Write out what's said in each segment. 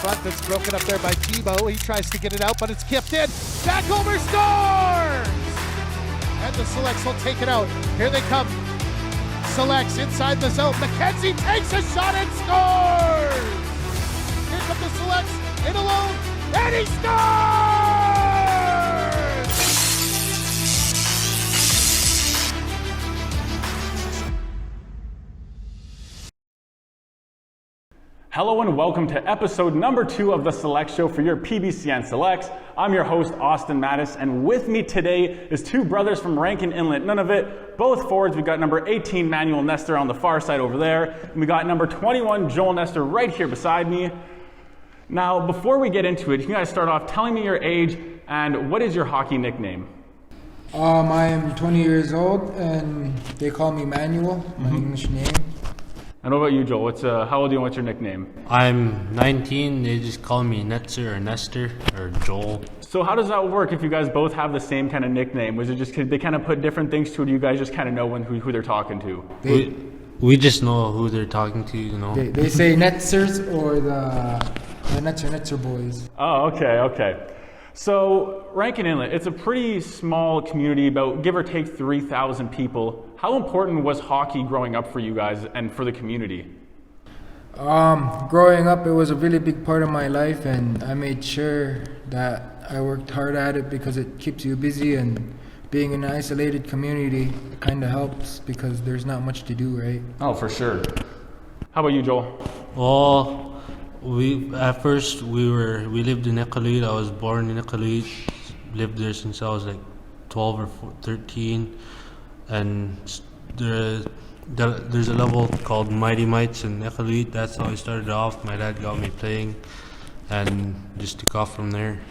front. That's broken up there by Tebow. He tries to get it out, but it's kipped in. Backover scores! And the Selects will take it out. Here they come. Selects inside the zone. McKenzie takes a shot and scores! Here come the Selects in alone, and he scores! Hello and welcome to episode number 2 of the Select Show for your PBCN Selects. I'm your host, Austin Mattis, and with me today is two brothers from Rankin Inlet, Nunavut, both forwards. We got number 18, Manuel Nestor, on the far side over there, and we got number 21, Joel Nestor, right here beside me. Now, before we get into it, you guys start off telling me your age and what is your hockey nickname? I am 20 years old, and they call me Manuel, my English name. And what about you, Joel? How old are you and what's your nickname? I'm 19. They just call me Netzer or Nestor or Joel. So how does that work if you guys both have the same kind of nickname? Was it just they kind of put different things to it, or do you guys just kind of know who they're talking to? We just know who they're talking to, you know. They say Netzers or the Netzer boys. Oh, okay. So Rankin Inlet, it's a pretty small community, about give or take 3,000 people. How important was hockey growing up for you guys and for the community? Growing up, it was a really big part of my life, and I made sure that I worked hard at it because it keeps you busy, and being in an isolated community kind of helps because there's not much to do, right? Oh, for sure. How about you, Joel? Well, we lived in Iqaluit. I was born in Iqaluit, lived there since I was like 12 or 13, and there's a level called Mighty Mites in Iqaluit. That's how I started off. My dad got me playing and just took off from there.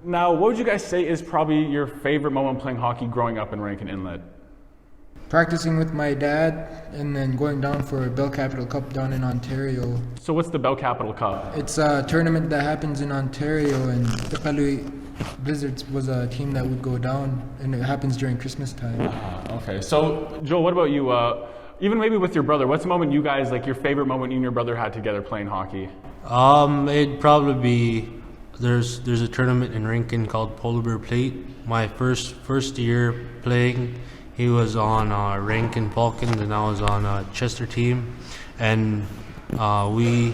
Now, what would you guys say is probably your favorite moment playing hockey growing up in Rankin Inlet? Practicing with my dad and then going down for a Bell Capital Cup down in Ontario. So what's the Bell Capital Cup? It's a tournament that happens in Ontario, and Iqaluit Blizzards was a team that would go down, and it happens during Christmas time. Okay. So, Joel, what about you? Even maybe with your brother, what's the moment you guys, like your favorite moment you and your brother had together playing hockey? It'd probably be, there's a tournament in Rankin called Polar Bear Plate. My first year playing, he was on Rankin Falcons and I was on a Chester team, and we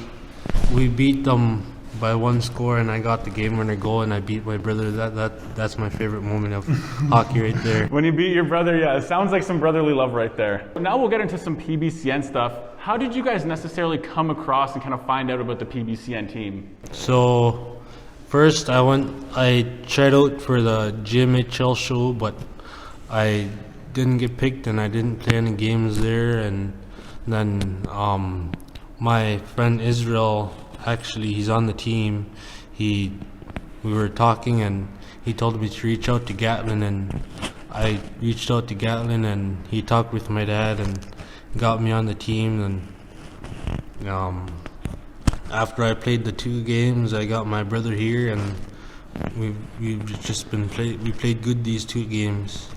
beat them by one score, and I got the game winner goal, and I beat my brother. That's my favorite moment of hockey right there. When you beat your brother, yeah, it sounds like some brotherly love right there. Now we'll get into some PBCN stuff. How did you guys necessarily come across and kind of find out about the PBCN team? So first I tried out for the GMHL show, but I didn't get picked and I didn't play any games there. And then my friend Israel, actually he's on the team, we were talking and he told me to reach out to Gatlin, and I reached out to Gatlin and he talked with my dad and got me on the team. And after I played the 2 games, I got my brother here, and we've just been we played good these 2 games.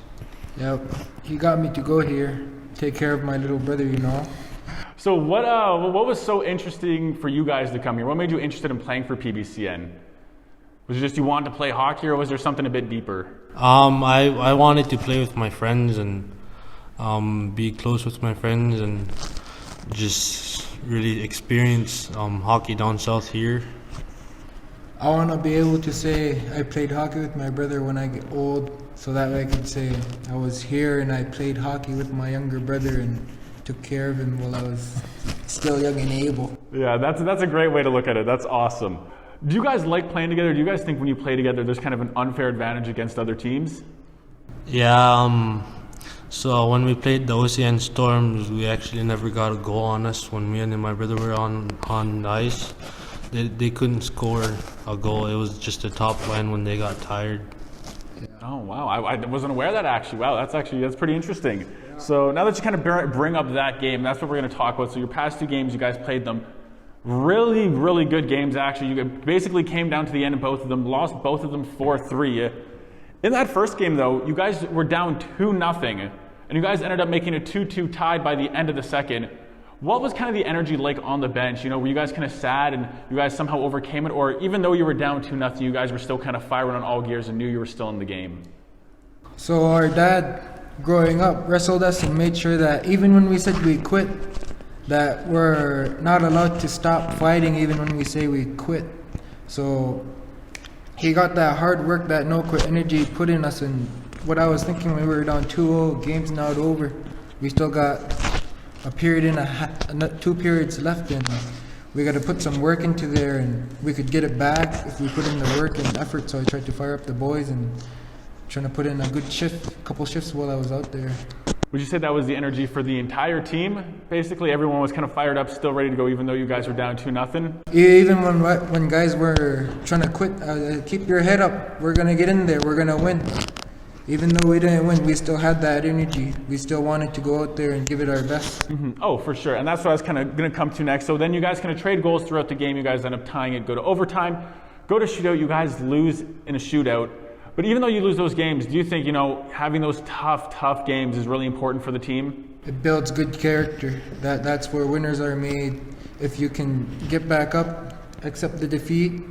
Yep, he got me to go here, take care of my little brother, you know. So what was so interesting for you guys to come here? What made you interested in playing for PBCN? Was it just you wanted to play hockey, or was there something a bit deeper? I wanted to play with my friends and be close with my friends and just really experience hockey down south here. I want to be able to say I played hockey with my brother when I get old, so that way I could say I was here and I played hockey with my younger brother and took care of him while I was still young and able. Yeah, that's a great way to look at it. That's awesome. Do you guys like playing together? Do you guys think when you play together there's kind of an unfair advantage against other teams? Yeah, so when we played the OCN Storms, we actually never got a goal on us when me and my brother were on the ice. They couldn't score a goal. It was just a top line when they got tired. Oh, wow. I wasn't aware of that, actually. Wow, that's pretty interesting. Yeah. So now that you kind of bring up that game, that's what we're going to talk about. So your past 2 games, you guys played them. Really, really good games, actually. You basically came down to the end of both of them, lost both of them 4-3. In that first game, though, you guys were down 2-0, and you guys ended up making a 2-2 tie by the end of the second. What was kind of the energy like on the bench? You know, were you guys kind of sad and you guys somehow overcame it? Or even though you were down 2-0, you guys were still kind of firing on all gears and knew you were still in the game? So our dad, growing up, wrestled us and made sure that even when we said we quit, that we're not allowed to stop fighting even when we say we quit. So he got that hard work, that no quit energy put in us. And what I was thinking when we were down 2-0, game's not over. We still got a period and 2 periods left, and we got to put some work into there, and we could get it back if we put in the work and effort. So I tried to fire up the boys and trying to put in a good couple shifts while I was out there. Would you say that was the energy for the entire team? Basically, everyone was kind of fired up, still ready to go, even though you guys were down 2-0? Even when guys were trying to quit, keep your head up. We're going to get in there. We're going to win. Even though we didn't win, we still had that energy. We still wanted to go out there and give it our best. Oh, for sure. And that's what I was kind of going to come to next. So then you guys kind of trade goals throughout the game. You guys end up tying it, go to overtime, go to shootout. You guys lose in a shootout. But even though you lose those games, do you think, you know, having those tough games is really important for the team? It builds good character. That's where winners are made. If you can get back up, accept the defeat,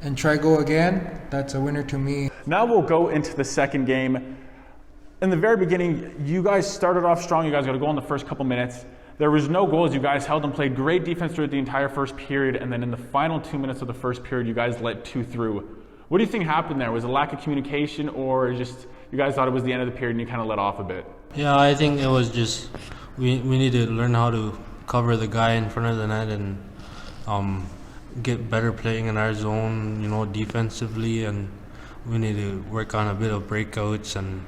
and try go again, that's a winner to me. Now we'll go into the second game. In the very beginning, you guys started off strong. You guys got a goal in the first couple minutes. There was no goals. You guys held and played great defense throughout the entire first period, and then in the final 2 minutes of the first period, you guys let 2 through. What do you think happened there? Was it a lack of communication, or just you guys thought it was the end of the period and you kind of let off a bit? Yeah, I think it was just we need to learn how to cover the guy in front of the net and get better playing in our zone, you know, defensively, and we need to work on a bit of breakouts and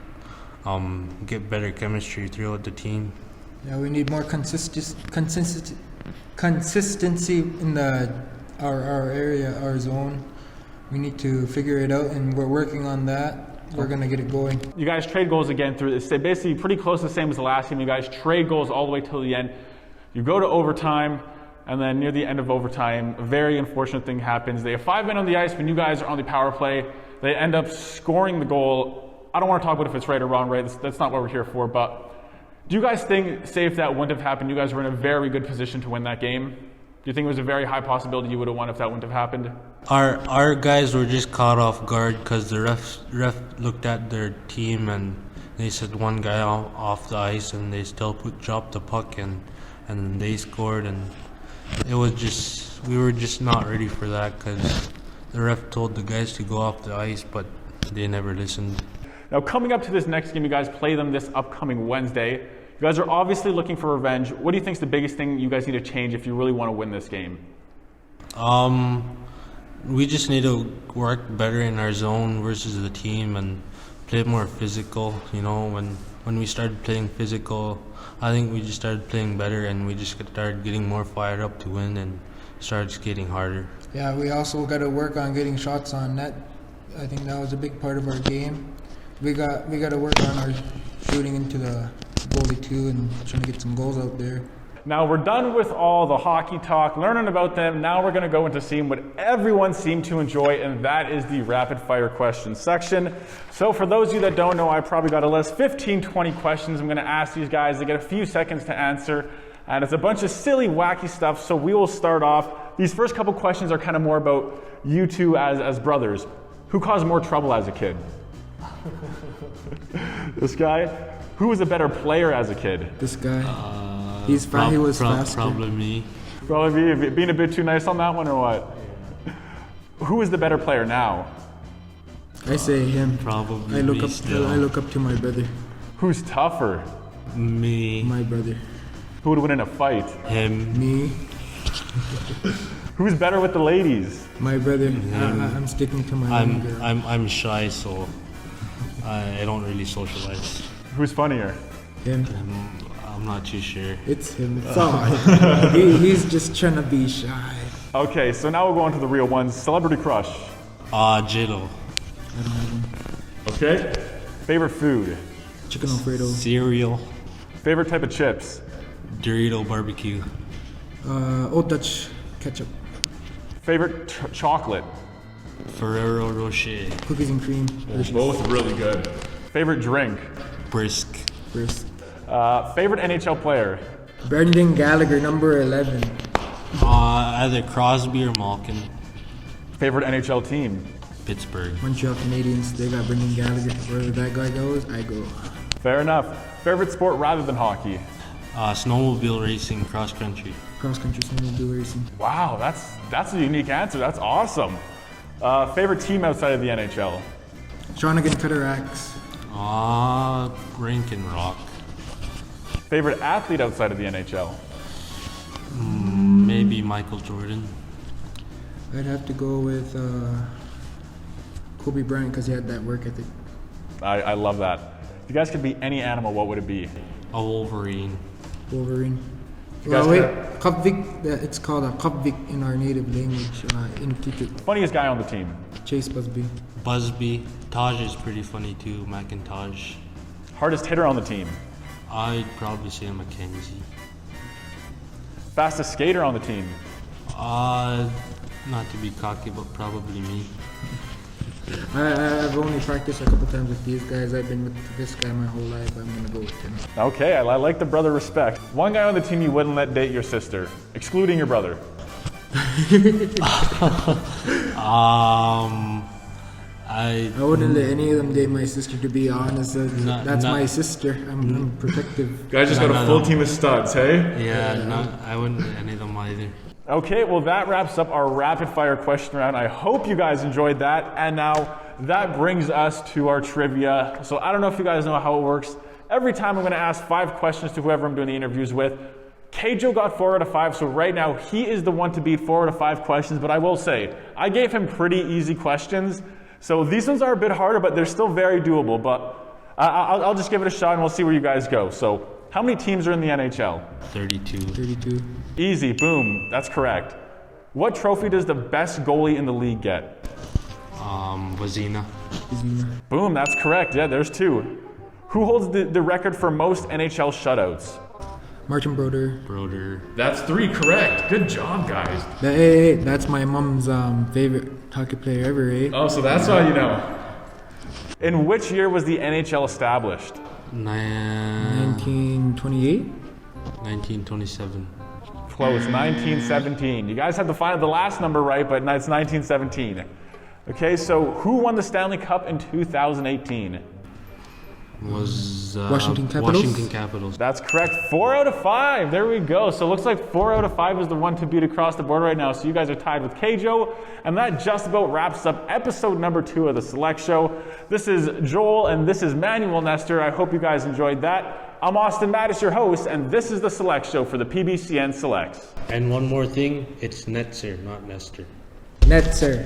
get better chemistry throughout the team. Yeah, we need more consistency in our area, our zone. We need to figure it out, and we're working on that. We're going to get it going. You guys trade goals again through this. Basically pretty close to the same as the last game. You guys trade goals all the way till the end. You go to overtime, and then near the end of overtime, a very unfortunate thing happens. They have 5 men on the ice when you guys are on the power play. They end up scoring the goal. I don't want to talk about if it's right or wrong, right? That's not what we're here for. But do you guys think, say if that wouldn't have happened, you guys were in a very good position to win that game? Do you think it was a very high possibility you would have won if that wouldn't have happened? Our guys were just caught off guard because the ref looked at their team and they said one guy off the ice, and they still dropped the puck and they scored, and it was just, we were just not ready for that because the ref told the guys to go off the ice, but they never listened. Now coming up to this next game, you guys play them this upcoming Wednesday. You guys are obviously looking for revenge. What do you think is the biggest thing you guys need to change if you really want to win this game? We just need to work better in our zone versus the team and play more physical. You know, when we started playing physical, I think we just started playing better, and we just started getting more fired up to win and started skating harder. Yeah, we also got to work on getting shots on net. I think that was a big part of our game. We got to work on our shooting into the goalie too, and trying to get some goals out there. Now we're done with all the hockey talk, learning about them. Now we're going to go into seeing what everyone seemed to enjoy, and that is the rapid fire questions section. So for those of you that don't know, I probably got a list, 15, 20 questions I'm going to ask these guys. They get a few seconds to answer, and it's a bunch of silly, wacky stuff. So we will start off. These first couple questions are kind of more about you two as brothers. Who caused more trouble as a kid? This guy? Who was a better player as a kid? This guy. He was faster. Probably me. Probably me. Being a bit too nice on that one, or what? Who is the better player now? I say him. Probably I look me up. still. I look up to my brother. Who's tougher? Me. My brother. Who would win in a fight? Him. Me. Who's better with the ladies? My brother. I'm sticking to my own girl. I'm shy, so I don't really socialize. Who's funnier? Him. I'm not too sure. It's him. It's all right. He's just trying to be shy. Okay, so now we'll go on to the real ones. Celebrity crush. J-Lo. I don't have one. Okay. Favorite food. Chicken Alfredo. Cereal. Favorite type of chips. Dorito barbecue. Old Dutch ketchup. Favorite chocolate. Ferrero Rocher. Cookies and cream. Both really good. Favorite drink. Brisk. Brisk. Favorite NHL player. Brendan Gallagher, number 11. Either Crosby or Malkin. Favorite NHL team? Pittsburgh. Montreal Canadiens, they got Brendan Gallagher. Wherever that guy goes, I go. Fair enough. Favorite sport rather than hockey? Snowmobile racing, cross country. Cross country snowmobile racing. Wow, that's a unique answer. That's awesome. Favorite team outside of the NHL? Shawinigan Cataracts. Rankin Rock. Favorite athlete outside of the NHL? Maybe Michael Jordan. I'd have to go with Kobe Bryant because he had that work ethic. I love that. If you guys could be any animal, what would it be? A Wolverine. Wolverine. guys Well, wait, Kupvik, it's called a Kupvik in our native language. In Inuktitut. Funniest guy on the team? Chase Busby. Busby. Taj is pretty funny too, McIntosh. Hardest hitter on the team? I'd probably say Mackenzie. Fastest skater on the team? Not to be cocky, but probably me. I've only practiced a couple times with these guys. I've been with this guy my whole life. I'm gonna go with him. Okay, I like the brother respect. One guy on the team you wouldn't let date your sister, excluding your brother. I wouldn't let any of them date my sister, to be honest. That's my sister. I'm protective. Guys just got a full team of studs, hey? Yeah, I wouldn't let any of them either. Okay, well that wraps up our rapid fire question round. I hope you guys enjoyed that. And now that brings us to our trivia. So I don't know if you guys know how it works. Every time I'm gonna ask 5 questions to whoever I'm doing the interviews with. Keijo got 4 out of 5, so right now he is the one to beat 4 out of 5 questions, but I will say, I gave him pretty easy questions. So these ones are a bit harder, but they're still very doable, but I'll just give it a shot and we'll see where you guys go. So how many teams are in the NHL? 32. Easy, boom, that's correct. What trophy does the best goalie in the league get? Vazina. Boom, that's correct, yeah, there's 2. Who holds the record for most NHL shutouts? Martin Broder. That's 3, correct. Good job, guys. Hey, that's my mom's favorite hockey player ever, eh? Oh, so that's why you know. In which year was the NHL established? 1928? 1927. Close, 1917. You guys had the last number right, but it's 1917. Okay, so who won the Stanley Cup in 2018? Was Washington Capitals? Washington Capitals. That's correct. 4 out of 5. There we go. So it looks like 4 out of 5 is the one to beat across the board right now. So you guys are tied with Keijo. And that just about wraps up episode number 2 of the Select Show. This is Joel and this is Manuel Nestor. I hope you guys enjoyed that. I'm Austin Mattis, your host, and this is the Select Show for the PBCN Selects. And one more thing, it's Netzer, not Nestor. Netzer.